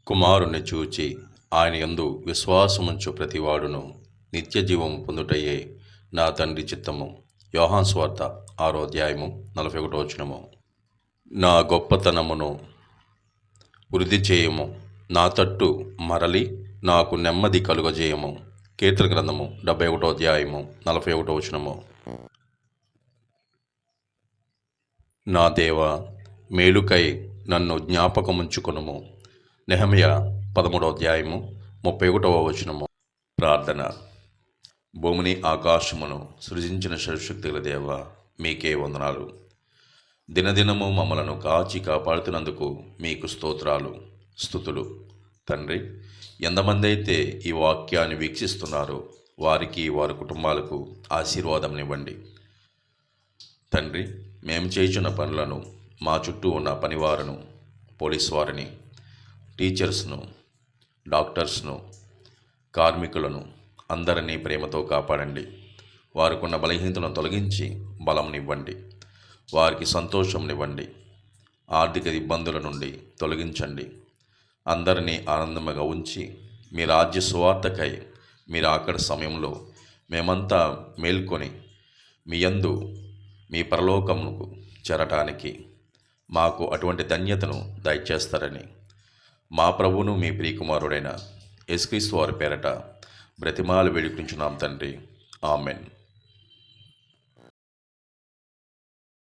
కుమారుని చూచి ఆయన యందు విశ్వాసముంచు ప్రతివాడును నిత్య జీవం పొందుటయే నా తండ్రి చిత్తము. యోహాను సువార్త 6వ అధ్యాయము 41వ వచనము. నా గొప్పతనమును వృద్ధి చేయము, నా తట్టు మరలి నాకు నెమ్మది కలుగజేయము. కీర్తన గ్రంథము 71వ అధ్యాయము 41వ వచనము. నా దేవా, మేలుకై నన్ను జ్ఞాపకముంచుకొనుము. నెహెమ్యా 13వ అధ్యాయము 31వ వచనము. ప్రార్థన. భూమిని ఆకాశమును సృజించిన సర్వశక్తి గల దేవా, మీకే వందనాలు. దినదినము మమ్మలను కాచి కాపాడుతున్నందుకు మీకు స్తోత్రాలు, స్తుతులు. తండ్రి, ఎంతమంది అయితే ఈ వాక్యాన్ని వీక్షిస్తున్నారో వారికి, వారి కుటుంబాలకు ఆశీర్వాదంనివ్వండి. తండ్రి, మేము చేయుచున్న పనులను, మా చుట్టూ ఉన్న పనివారును, పోలీసు వారిని, టీచర్స్ను, డాక్టర్స్ను, కార్మికులను అందరినీ ప్రేమతో కాపాడండి. వారికున్న బలహీనతలను తొలగించి బలంనివ్వండి. వారికి సంతోషంనివ్వండి. ఆర్థిక ఇబ్బందుల నుండి తొలగించండి. అందరినీ ఆనందంగా ఉంచి మీ రాజ్య సువార్తకై మీరు ఆఖరి సమయంలో మేమంతా మేల్కొని మీ యందు మీ పరలోకమునకు చేరటానికి మాకు అటువంటి ధన్యతను దయచేస్తారని మా ప్రభువును మీ ప్రియకుమారుడైన యేసుక్రీస్తు వారి పేరట బ్రతిమాలు వేడుకుంటున్నాం తండ్రి. ఆమెన్.